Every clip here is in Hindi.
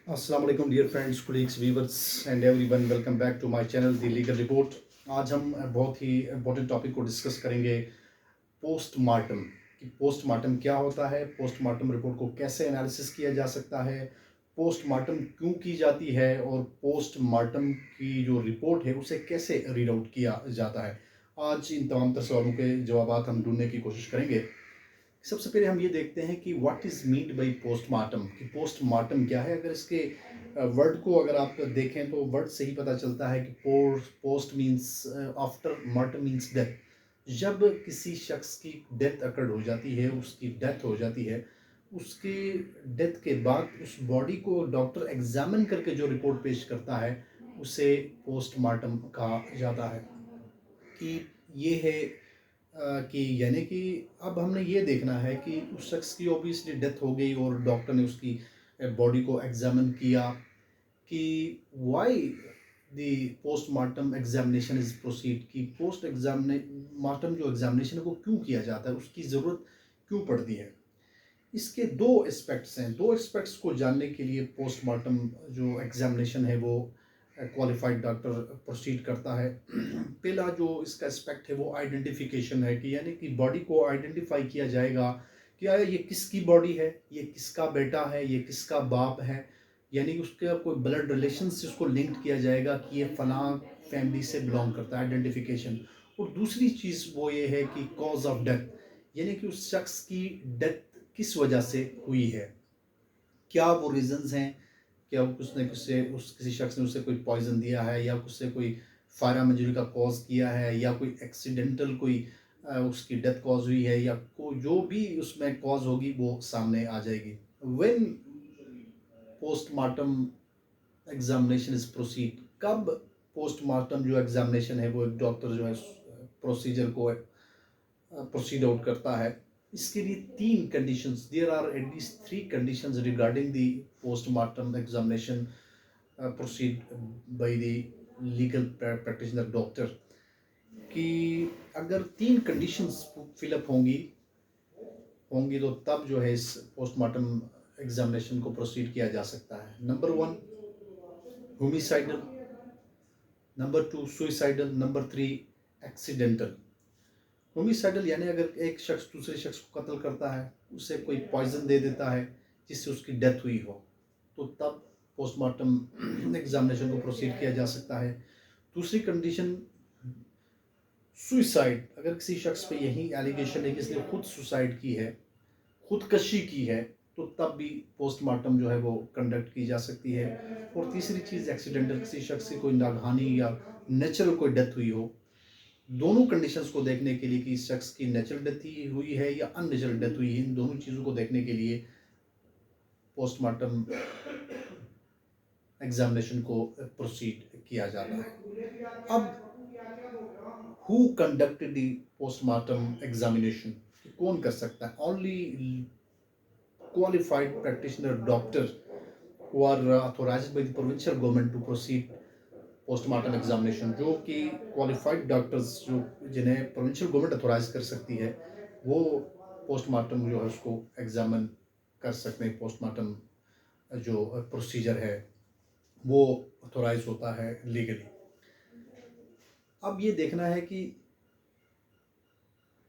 अस्सलाम वालेकुम dear friends, colleagues, viewers and everyone, welcome back to my channel the legal report. आज हम बहुत ही इम्पोर्टेंट टॉपिक को डिस्कस करेंगे, पोस्टमार्टम। कि पोस्टमार्टम क्या होता है, पोस्टमार्टम रिपोर्ट को कैसे एनालिसिस किया जा सकता है, पोस्टमार्टम क्यों की जाती है और पोस्टमार्टम की जो रिपोर्ट है उसे कैसे रीड आउट किया जाता है। आज इन तमाम तर सवालों के जवाब हम ढूंढने की कोशिश करेंगे। सबसे पहले हम ये देखते हैं कि what is meant by postmortem, कि पोस्टमार्टम क्या है। अगर इसके वर्ड को अगर आप देखें तो वर्ड से ही पता चलता है कि post means after, mortem means death. जब किसी शख्स की डेथ अकर्ड हो जाती है, उसकी डेथ हो जाती है, उसके डेथ के बाद उस बॉडी को डॉक्टर एग्जामिन करके जो रिपोर्ट पेश करता है उसे पोस्टमार्टम कहा जाता है। कि ये है कि यानी कि अब हमने ये देखना है कि उस शख्स की ऑब्वियसली डेथ हो गई और डॉक्टर ने उसकी बॉडी को एग्जामिन किया कि why the postmortem examination is proceed, कि पोस्ट एग्जामिने मार्टम जो एग्जामिनेशन है वो क्यों किया जाता है, उसकी ज़रूरत क्यों पड़ती है। इसके दो एस्पेक्ट्स हैं। दो एस्पेक्ट्स को जानने के लिए पोस्टमार्टम जो एग्जामिनेशन है वो क्वालिफाइड डॉक्टर प्रोसीड करता है। पहला जो इसका एस्पेक्ट है वो आइडेंटिफिकेशन है, कि यानी कि बॉडी को आइडेंटिफाई किया जाएगा कि यार ये किसकी बॉडी है, ये किसका बेटा है, ये किसका बाप है। यानी कि उसका कोई ब्लड रिलेशन से उसको लिंक्ड किया जाएगा कि ये फलां फैमिली से बिलोंग करता है, आइडेंटिफिकेशन। और दूसरी चीज़ वो ये है कि कॉज ऑफ डेथ, यानी कि उस शख्स की डेथ किस वजह से हुई है, क्या वो रीजंस हैं। क्या उसने किससे उस किसी शख्स ने उसे कोई पॉइजन दिया है, या उससे कोई फायर इंजरी का कॉज किया है, या कोई एक्सीडेंटल कोई उसकी डेथ कॉज हुई है, या जो भी उसमें कॉज होगी वो सामने आ जाएगी। When postmortem examination is proceed, कब पोस्टमार्टम जो एग्जामिनेशन है वो एक डॉक्टर जो है प्रोसीजर को प्रोसीड आउट करता है। इसके लिए तीन conditions, there are at least three conditions regarding the postmortem examination proceed by the legal practitioner doctor. कि अगर तीन कंडीशंस फिलअप होंगी होंगी तो तब जो है इस पोस्टमार्टम एग्जामिनेशन को प्रोसीड किया जा सकता है। Number one, homicidal. Number two, suicidal. Number three, accidental. Homicidal यानी अगर एक शख्स दूसरे शख्स को कत्ल करता है, उसे कोई पॉइजन दे देता है जिससे उसकी डेथ हुई हो, तो तब पोस्टमार्टम एग्जामिनेशन को प्रोसीड किया जा सकता है। दूसरी कंडीशन, सुइसाइड। अगर किसी शख्स पे यही एलिगेशन है कि इसने खुद सुसाइड की है, खुदकशी की है, तो तब भी पोस्टमार्टम जो है वो कंडक्ट की जा सकती है। और तीसरी चीज़, एक्सीडेंटल, किसी शख्स की कोई नागहानी या नेचुरल कोई डेथ हुई हो। दोनों कंडीशंस को देखने के लिए कि इस शख्स की नेचुरल डेथ ही हुई है या अननेचुरल डेथ हुई है, इन दोनों चीज़ों को देखने के लिए पोस्टमार्टम एग्जामिनेशन को प्रोसीड किया जाता है। अब who conducted the postmortem examination, कौन कर सकता है? Only qualified practitioner doctor who are authorized by the provincial government to proceed postmortem examination. जो कि क्वालिफाइड डॉक्टर्स जो जिन्हें प्रोविंशियल गवर्नमेंट अथोराइज कर सकती है, वो पोस्टमार्टम जो है उसको एग्जामिन कर सकते हैं। पोस्टमार्टम जो प्रोसीजर है वो अथोराइज होता है लीगली। अब ये देखना है कि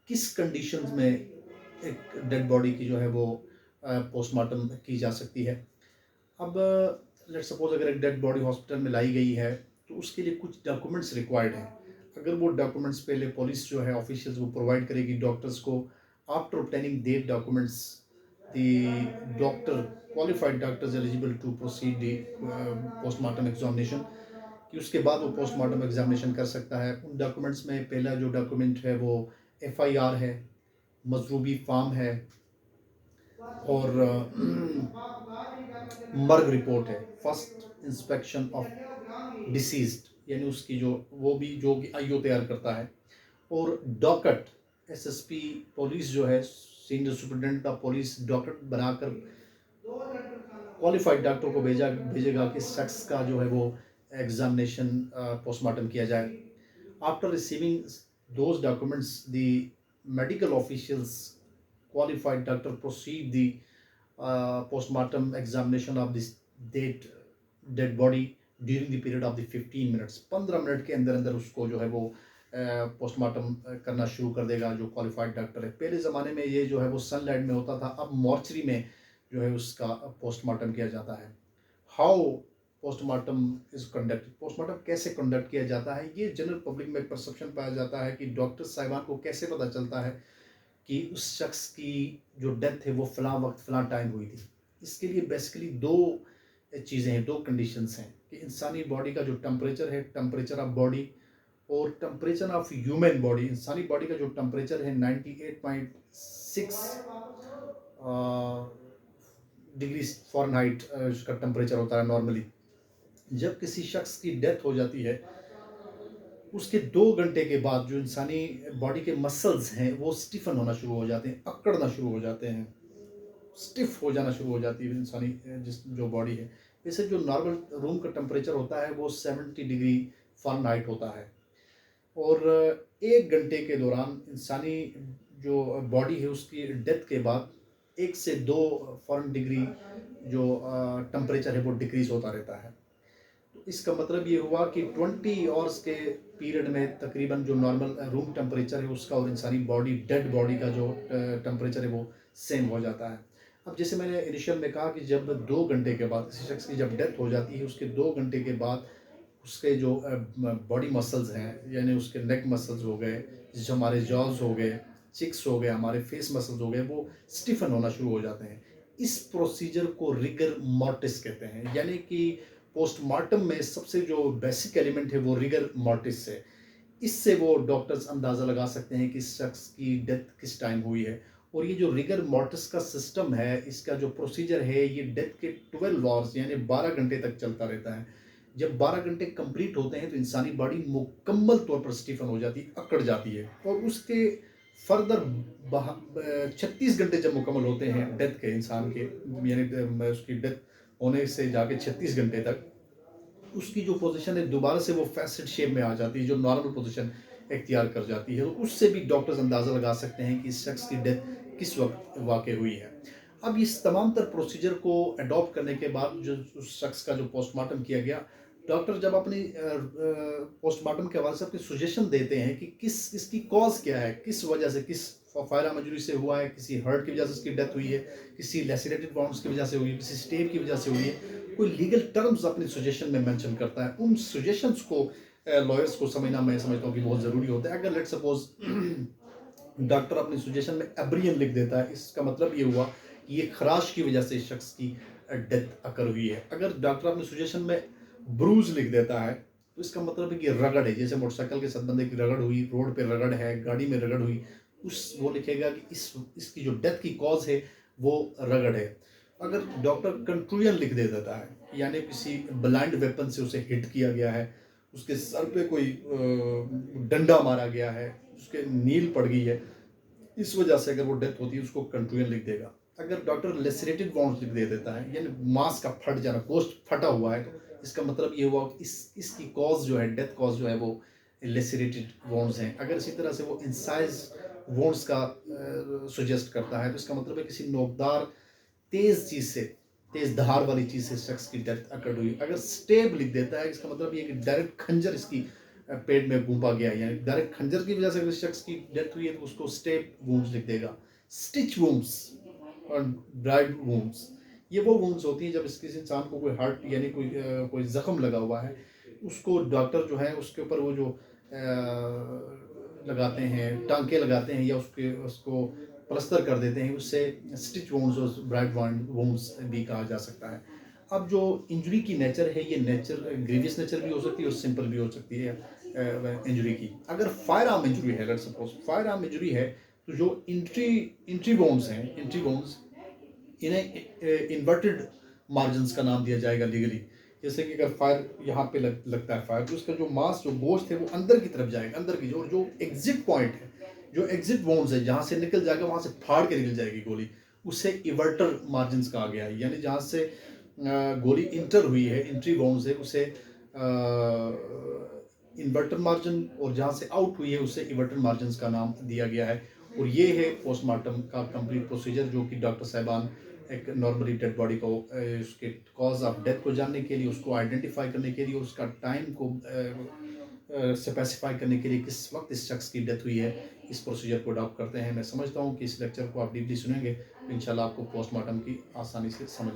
किस कंडीशंस में एक डेड बॉडी की जो है वो पोस्टमार्टम की जा सकती है। अब लेट सपोज अगर एक डेड बॉडी हॉस्पिटल में लाई गई है तो उसके लिए कुछ डॉक्यूमेंट्स रिक्वायर्ड हैं। अगर वो डॉक्यूमेंट्स पहले पुलिस जो है ऑफिशियल्स वो प्रोवाइड करेगी डॉक्टर्स को, after obtaining their documents the doctor, qualified doctors eligible to proceed postmortem examination, कि उसके बाद वो पोस्टमार्टम एग्जामिनेशन कर सकता है। उन डॉक्यूमेंट्स में पहला जो डॉक्यूमेंट है वो एफआईआर है, मजरूबी फार्म है, और मर्ग रिपोर्ट है, फर्स्ट इंस्पेक्शन ऑफ डिसीज्ड, यानी उसकी जो वो भी जो कि आईओ तैयार करता है। और डॉकट, एसएसपी पुलिस जो है, सीनियर सुपरिटेंडेंट ऑफ पुलिस, डॉकट बनाकर क्वालिफाइड डॉक्टर को भेजेगा कि शख्स का जो है वो एग्जामिनेशन पोस्टमार्टम किया जाए। After receiving those documents the medical officials, qualified doctor proceed the postmortem examination of this dead dead body during the period of the 15 minutes, 15 minute के अंदर अंदर उसको जो है वो पोस्टमार्टम करना शुरू कर देगा जो क्वालिफाइड डॉक्टर है। पहले ज़माने में ये जो है वो सनलाइट में होता था, अब मॉर्चरी में जो है उसका पोस्टमार्टम किया जाता है। How postmortem is conduct, postmortem कैसे कंडक्ट किया जाता है, ये जनरल पब्लिक में परसेप्शन पाया जाता है कि डॉक्टर साहिबान को कैसे पता चलता है कि उस शख्स की जो डेथ है वो फ़लाँ वक्त फ़लाँ टाइम हुई थी। इसके लिए बेसिकली दो चीज़ें हैं, दो कंडीशंस हैं कि इंसानी बॉडी का जो टेम्परेचर है, टेम्परेचर ऑफ बॉडी, और टेम्परेचर ऑफ ह्यूमन बॉडी। इंसानी बॉडी का जो टेम्परेचर है 98.6 डिग्री फ़ारेनहाइट उसका टेम्परेचर होता है नॉर्मली। जब किसी शख्स की डेथ हो जाती है उसके 2 घंटे के बाद जो इंसानी बॉडी के मसल्स हैं वो स्टिफन होना शुरू हो जाते हैं, अकड़ना शुरू हो जाते हैं, स्टिफ हो जाना शुरू हो जाती है इंसानी जिस जो बॉडी है। वैसे जो नॉर्मल रूम का टेम्परेचर होता है वो 70 डिग्री फ़ारेनहाइट होता है। और 1 घंटे के दौरान इंसानी जो बॉडी है उसकी डेथ के बाद 1 से 2 फ़ारेन डिग्री जो टेम्परेचर है वो डिक्रीज़ होता रहता है। तो इसका मतलब ये हुआ कि 20 आवर्स के पीरियड में तकरीबन जो नॉर्मल रूम टेम्परेचर है उसका और इंसानी बॉडी डेड बॉडी का जो टेम्परेचर है वो सेम हो जाता है। अब जैसे मैंने इनिशियल में कहा कि जब 2 घंटे के बाद किसी शख्स की जब डेथ हो जाती है उसके 2 घंटे के बाद उसके जो बॉडी मसल्स हैं, यानी उसके नेक मसल्स हो गए, जो हमारे जॉज हो गए, चिक्स हो गए, हमारे फेस मसल्स हो गए, वो स्टिफन होना शुरू हो जाते हैं। इस प्रोसीजर को रिगर मॉर्टिस कहते हैं, यानी कि पोस्टमार्टम में सबसे जो बेसिक एलिमेंट है वो रिगर मॉर्टिस है। इससे वो डॉक्टर्स अंदाज़ा लगा सकते हैं कि इस शख्स की डेथ किस टाइम हुई है। और ये जो रिगर मॉर्टिस का सिस्टम है, इसका जो प्रोसीजर है, ये डेथ के 12 आवर्स यानी 12 घंटे तक चलता रहता है। जब 12 घंटे कंप्लीट होते हैं तो इंसानी बॉडी मुकम्मल तौर पर स्टीफन हो जाती है, अकड़ जाती है। और उसके फर्दर 36 घंटे जब मुकम्मल होते हैं डेथ के, इंसान के यानी उसकी डेथ होने से जाके 36 घंटे तक उसकी जो पोजीशन है दोबारा से वो फैसेट शेप में आ जाती है, जो नॉर्मल पोजीशन इख्तियार कर जाती है। तो उससे भी डॉक्टर्स अंदाज़ा लगा सकते हैं कि इस शख्स की डेथ किस वक्त वाक़ हुई है। अब इस तमाम तर प्रोसीजर को अडॉप्ट करने के बाद जो उस शख्स का जो पोस्टमार्टम किया गया, डॉक्टर जब अपनी पोस्टमार्टम के हवाले से अपनी सजेशन देते हैं कि किस इसकी कॉज क्या है, किस वजह से, किस फायरा मजूरी से हुआ है, किसी हर्ट की वजह से उसकी डेथ हुई है, किसी लेसिनेटेड वाउंड्स की वजह से हुई है, किसी स्टेप की वजह से हुई है, कोई लीगल टर्म्स अपनी सजेशन में मेंशन करता है। उन सजेशंस को लॉयर्स को समझना, मैं समझता हूँ कि बहुत ज़रूरी होता है। अगर लेट सपोज डॉक्टर अपनी सजेशन में एब्रियन लिख देता है, इसका मतलब ये हुआ कि ये खराश की वजह से इस शख्स की डेथ अकर हुई है। अगर डॉक्टर अपनी सजेशन में ब्रूज लिख देता है तो इसका मतलब है कि रगड़ है, जैसे मोटरसाइकिल के साथ बंदे की रगड़ हुई, रोड पे रगड़ है, गाड़ी में रगड़ हुई, उस वो लिखेगा कि इसकी जो डेथ की कॉज है वो रगड़ है। अगर डॉक्टर कंट्रूजन लिख दे देता है, यानी किसी ब्लाइंड वेपन से उसे हिट किया गया है, उसके सर पे कोई डंडा मारा गया है, उसके नील पड़ गई है, इस वजह से अगर वो डेथ होती है उसको कंट्रूजन लिख देगा। अगर डॉक्टर लेसरेटेड वाउंड्स लिख दे देता है, यानी मांस का फट जाना, गोश्त फटा हुआ है, तो इसका मतलब ये हुआ कि इसकी कॉज जो है, डेथ कॉज जो है वो लेसरेटेड वाउंड्स हैं। अगर इसी तरह से वो इंसाइज वाउंड्स का सुजेस्ट करता है तो इसका मतलब है किसी नोकदार तेज चीज से, तेज धार वाली चीज से शख्स की डेथ अकड़ हुई। अगर स्टेब लिख देता है इसका मतलब ये कि डायरेक्ट खंजर इसकी पेट में घूंपा गया, यानी डायरेक्ट खंजर की वजह से अगर शख्स की डेथ हुई है तो उसको स्टेब वूंड्स लिख देगा। स्टिच वूंड्स और ड्राइड वूंड्स, ये वो वूंड्स होती हैं जब किसी इंसान को कोई हार्ट यानी कोई जख्म लगा हुआ है, उसको डॉक्टर जो है उसके ऊपर वो जो लगाते हैं, टांके लगाते हैं, या उसको प्लस्तर कर देते हैं, उससे स्टिच वुंड्स और ब्राइट वुंड्स भी कहा जा सकता है। अब जो इंजरी की नेचर है, ये नेचर ग्रीवियस नेचर भी हो सकती है और सिंपल भी हो सकती है इंजरी की। अगर फायर आर्म इंजरी है, let's suppose fire arm injury है, तो जो इंट्री वोन्स हैं, इंट्री वोन्स, इन्हें इन्वर्टेड मार्जिन का नाम दिया जाएगा लीगली। जैसे कि अगर फायर यहाँ पे लगता है फायर, तो उसका जो मांस, जो गोश्त है वो अंदर की तरफ जाएगा, अंदर की जो एग्जिट पॉइंट है, जो एग्जिट वोन्स है, जहाँ से निकल जाएगा, वहाँ से फाड़ के निकल जाएगी गोली, उससे इवर्टर मार्जिन कहा गया है। यानी जहाँ से गोली इंटर हुई है, इंट्री वोन्स है, उसे इन्वर्टर मार्जिन, और जहाँ से आउट हुई है उसे इवर्टर मार्जिन का नाम दिया गया है। और ये है पोस्टमार्टम का कंप्लीट प्रोसीजर जो कि डॉक्टर साहिबान एक नॉर्मली डेड बॉडी को उसके कॉज ऑफ डेथ को जानने के लिए, उसको आइडेंटिफाई करने के लिए, उसका टाइम को स्पेसिफाई करने के लिए किस वक्त इस शख्स की डेथ हुई है, इस प्रोसीजर को अडॉप्ट करते हैं। मैं समझता हूँ कि इस लेक्चर को आप डीपली सुनेंगे तो इंशाल्लाह आपको पोस्टमार्टम की आसानी से समझ